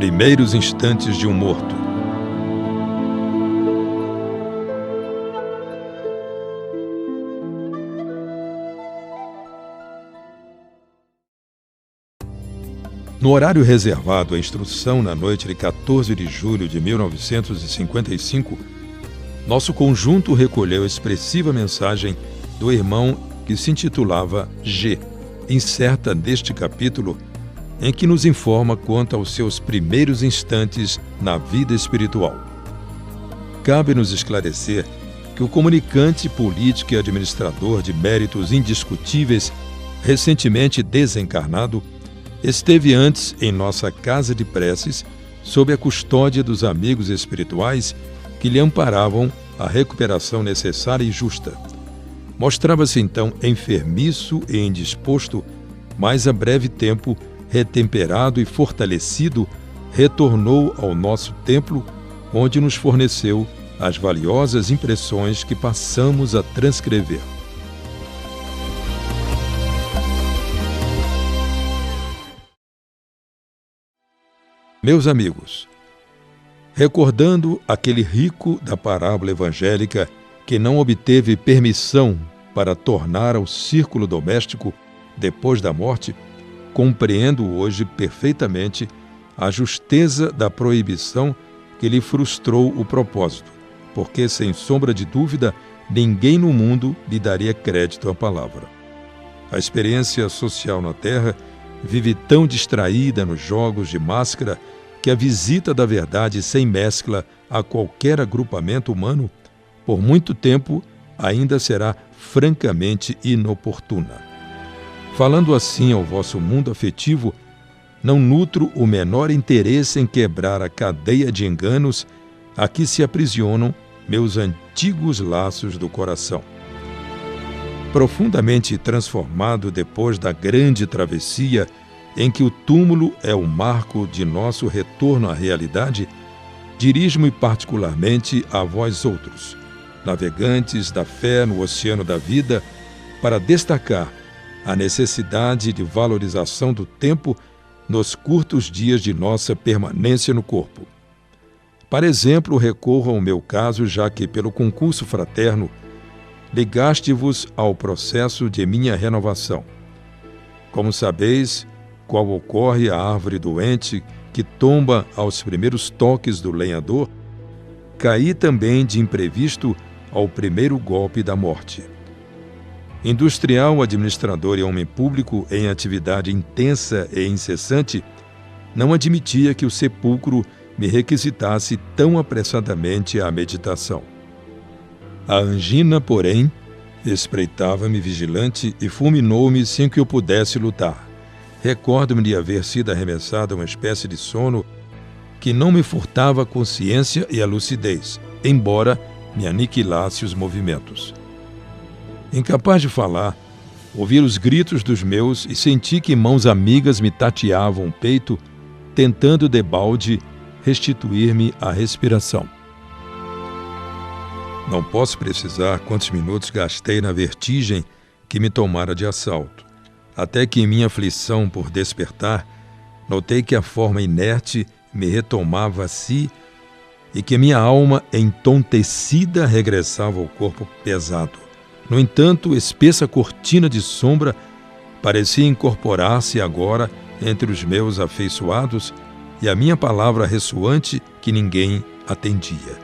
primeiros instantes de um morto. No horário reservado à instrução, na noite de 14 de julho de 1955, nosso conjunto recolheu a expressiva mensagem do irmão que se intitulava G, incerta neste capítulo, em que nos informa quanto aos seus primeiros instantes na vida espiritual. Cabe-nos esclarecer que o comunicante político e administrador de méritos indiscutíveis, recentemente desencarnado, esteve antes em nossa casa de preces, sob a custódia dos amigos espirituais que lhe amparavam a recuperação necessária e justa. Mostrava-se então enfermiço e indisposto, mas a breve tempo, retemperado e fortalecido, retornou ao nosso templo, onde nos forneceu as valiosas impressões que passamos a transcrever. Meus amigos, recordando aquele rico da parábola evangélica que não obteve permissão para tornar ao círculo doméstico depois da morte, compreendo hoje perfeitamente a justeza da proibição que lhe frustrou o propósito, porque, sem sombra de dúvida, ninguém no mundo lhe daria crédito à palavra. A experiência social na Terra vive tão distraída nos jogos de máscara que a visita da verdade sem mescla a qualquer agrupamento humano, por muito tempo, ainda será francamente inoportuna. Falando assim ao vosso mundo afetivo, não nutro o menor interesse em quebrar a cadeia de enganos a que se aprisionam meus antigos laços do coração. Profundamente transformado depois da grande travessia em que o túmulo é o marco de nosso retorno à realidade, dirijo-me particularmente a vós outros, navegantes da fé no oceano da vida, para destacar a necessidade de valorização do tempo nos curtos dias de nossa permanência no corpo. Para exemplo, recorro ao meu caso, já que, pelo concurso fraterno, ligaste-vos ao processo de minha renovação. Como sabeis, qual ocorre a árvore doente que tomba aos primeiros toques do lenhador, caí também de imprevisto ao primeiro golpe da morte. Industrial, administrador e homem público em atividade intensa e incessante, não admitia que o sepulcro me requisitasse tão apressadamente a meditação. A angina, porém, espreitava-me vigilante e fulminou-me sem que eu pudesse lutar. Recordo-me de haver sido arremessado a uma espécie de sono que não me furtava a consciência e a lucidez, embora me aniquilasse os movimentos. Incapaz de falar, ouvi os gritos dos meus e senti que mãos amigas me tateavam o peito, tentando debalde restituir-me a respiração. Não posso precisar quantos minutos gastei na vertigem que me tomara de assalto, até que em minha aflição por despertar, notei que a forma inerte me retomava a si e que minha alma entontecida regressava ao corpo pesado. No entanto, espessa cortina de sombra parecia incorporar-se agora entre os meus afeiçoados e a minha palavra ressoante que ninguém atendia.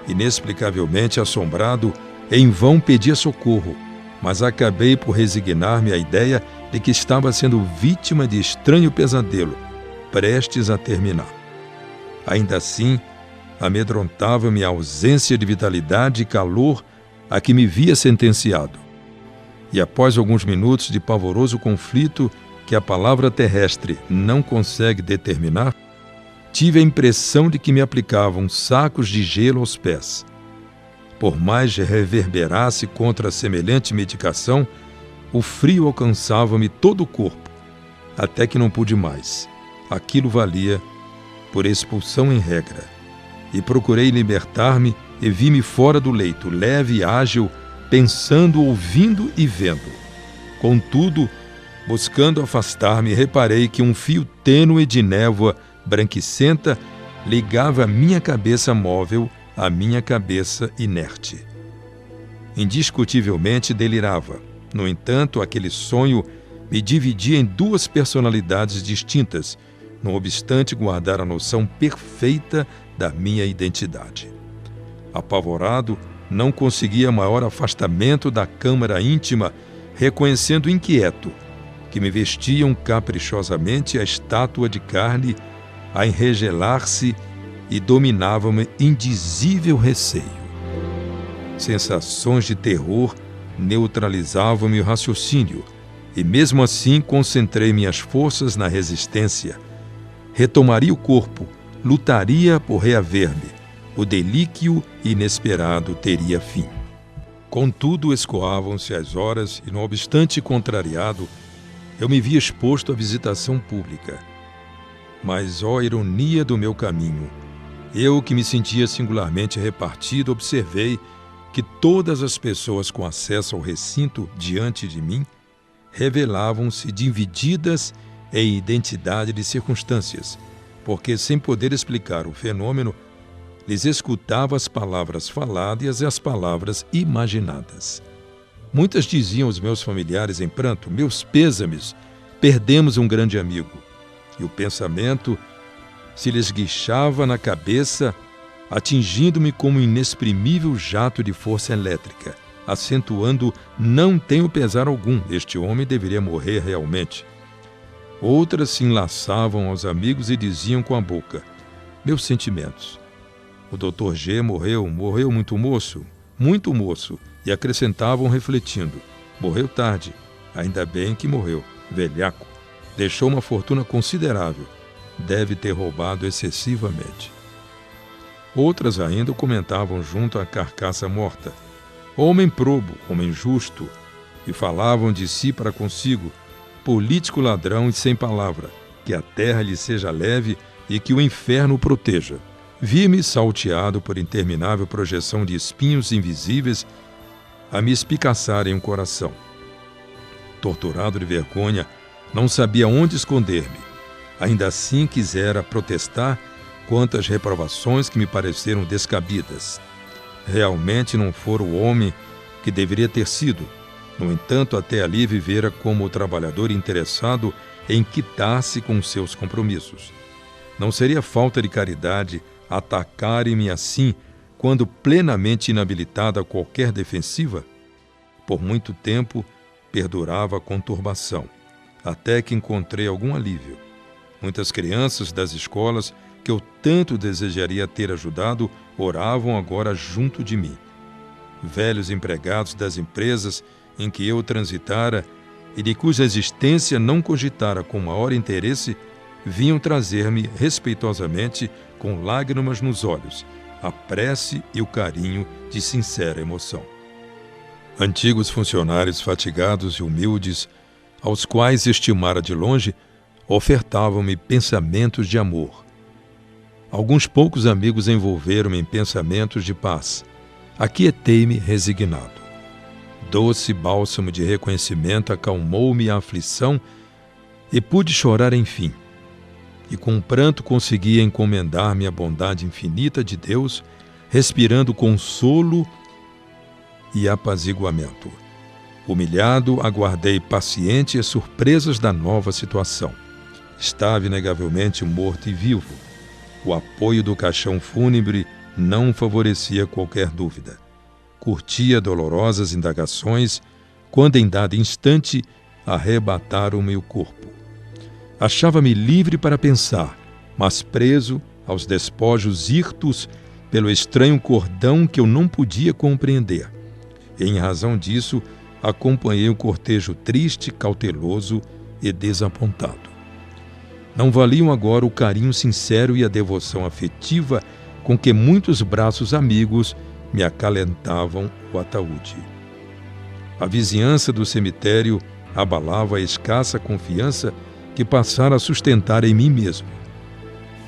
Inexplicavelmente assombrado, em vão pedia socorro, mas acabei por resignar-me à ideia de que estava sendo vítima de estranho pesadelo, prestes a terminar. Ainda assim, amedrontava-me a ausência de vitalidade e calor a que me via sentenciado. E após alguns minutos de pavoroso conflito que a palavra terrestre não consegue determinar, tive a impressão de que me aplicavam sacos de gelo aos pés. Por mais reverberasse contra semelhante medicação, o frio alcançava-me todo o corpo, até que não pude mais. Aquilo valia por expulsão em regra. E procurei libertar-me e vi-me fora do leito, leve e ágil, pensando, ouvindo e vendo. Contudo, buscando afastar-me, reparei que um fio tênue de névoa branquicenta, ligava a minha cabeça móvel à minha cabeça inerte. Indiscutivelmente delirava. No entanto, aquele sonho me dividia em duas personalidades distintas, não obstante guardar a noção perfeita da minha identidade. Apavorado, não conseguia maior afastamento da câmara íntima, reconhecendo inquieto que me vestiam caprichosamente a estátua de carne a enregelar-se e dominava-me indizível receio. Sensações de terror neutralizavam-me o raciocínio, e mesmo assim concentrei minhas forças na resistência. Retomaria o corpo, lutaria por reaver-me. O delíquio inesperado teria fim. Contudo, escoavam-se as horas e, não obstante contrariado, eu me via exposto à visitação pública. Mas, ó ironia do meu caminho, eu que me sentia singularmente repartido, observei que todas as pessoas com acesso ao recinto diante de mim revelavam-se divididas em identidade de circunstâncias, porque, sem poder explicar o fenômeno, lhes escutava as palavras faladas e as palavras imaginadas. Muitas diziam aos meus familiares em pranto: meus pêsames, perdemos um grande amigo. E o pensamento se lhes guichava na cabeça, atingindo-me como um inexprimível jato de força elétrica, acentuando: não tenho pesar algum, este homem deveria morrer realmente. Outras se enlaçavam aos amigos e diziam com a boca: meus sentimentos. O Dr. G morreu muito moço, e acrescentavam refletindo: morreu tarde, ainda bem que morreu, velhaco, deixou uma fortuna considerável, deve ter roubado excessivamente. Outras ainda comentavam junto à carcaça morta: homem probo, homem justo, e falavam de si para consigo: político ladrão e sem palavra, que a terra lhe seja leve e que o inferno o proteja. Vi-me salteado por interminável projeção de espinhos invisíveis a me espicaçarem o coração. Torturado de vergonha, não sabia onde esconder-me. Ainda assim quisera protestar quanto às reprovações que me pareceram descabidas. Realmente não fora o homem que deveria ter sido. No entanto, até ali vivera como o trabalhador interessado em quitar-se com seus compromissos. Não seria falta de caridade atacarem-me assim, quando plenamente inabilitada a qualquer defensiva? Por muito tempo perdurava a conturbação, até que encontrei algum alívio. Muitas crianças das escolas que eu tanto desejaria ter ajudado oravam agora junto de mim. Velhos empregados das empresas em que eu transitara e de cuja existência não cogitara com maior interesse, vinham trazer-me respeitosamente, com lágrimas nos olhos, a prece e o carinho de sincera emoção. Antigos funcionários fatigados e humildes, aos quais estimara de longe, ofertavam-me pensamentos de amor. Alguns poucos amigos envolveram-me em pensamentos de paz. Aquietei-me resignado. Doce bálsamo de reconhecimento acalmou-me a aflição e pude chorar enfim. E com pranto conseguia encomendar-me à bondade infinita de Deus, respirando consolo e apaziguamento. Humilhado, aguardei paciente as surpresas da nova situação. Estava inegavelmente morto e vivo. O apoio do caixão fúnebre não favorecia qualquer dúvida. Curtia dolorosas indagações, quando em dado instante arrebataram-me o corpo. Achava-me livre para pensar, mas preso aos despojos hirtos pelo estranho cordão que eu não podia compreender. E, em razão disso, acompanhei o cortejo triste, cauteloso e desapontado. Não valiam agora o carinho sincero e a devoção afetiva com que muitos braços amigos me acalentavam o ataúde. A vizinhança do cemitério abalava a escassa confiança que passara a sustentar em mim mesmo.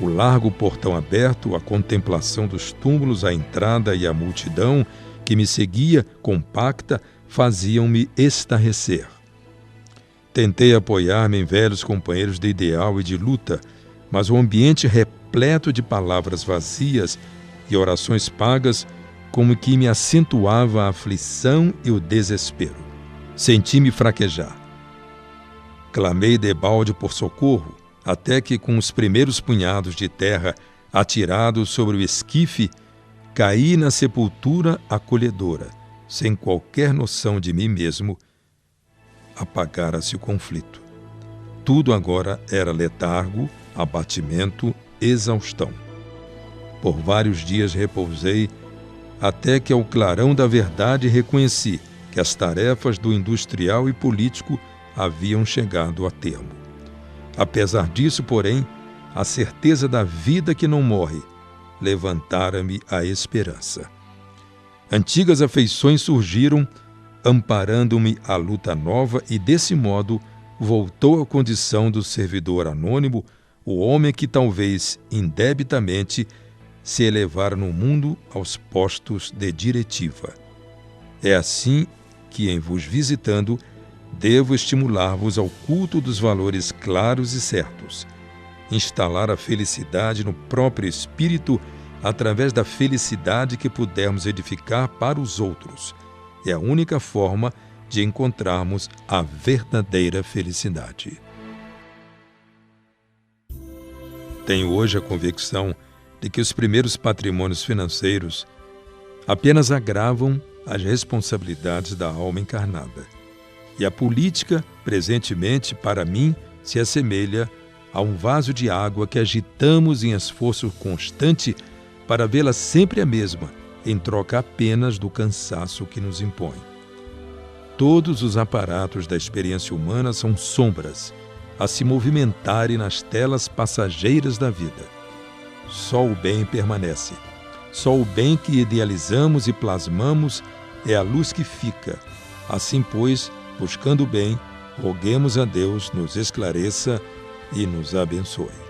O largo portão aberto, a contemplação dos túmulos, a entrada e a multidão que me seguia, compacta, faziam-me estarrecer. Tentei apoiar-me em velhos companheiros de ideal e de luta, mas o ambiente repleto de palavras vazias e orações pagas, como que me acentuava a aflição e o desespero. Senti-me fraquejar. Clamei debalde por socorro, até que, com os primeiros punhados de terra atirados sobre o esquife, caí na sepultura acolhedora, sem qualquer noção de mim mesmo. Apagara-se o conflito. Tudo agora era letargo, abatimento, exaustão. Por vários dias repousei, até que ao clarão da verdade reconheci que as tarefas do industrial e político haviam chegado a termo. Apesar disso, porém, a certeza da vida que não morre levantara-me a esperança. Antigas afeições surgiram, amparando-me à luta nova, e desse modo voltou à condição do servidor anônimo, o homem que talvez indebitamente se elevara no mundo aos postos de diretiva. É assim que, em vos visitando, devo estimular-vos ao culto dos valores claros e certos, instalar a felicidade no próprio espírito através da felicidade que pudermos edificar para os outros. É a única forma de encontrarmos a verdadeira felicidade. Tenho hoje a convicção de que os primeiros patrimônios financeiros apenas agravam as responsabilidades da alma encarnada. E a política, presentemente, para mim, se assemelha a um vaso de água que agitamos em esforço constante para vê-la sempre a mesma, em troca apenas do cansaço que nos impõe. Todos os aparatos da experiência humana são sombras a se movimentarem nas telas passageiras da vida. Só o bem permanece. Só o bem que idealizamos e plasmamos é a luz que fica. Assim, pois, buscando o bem, roguemos a Deus nos esclareça e nos abençoe.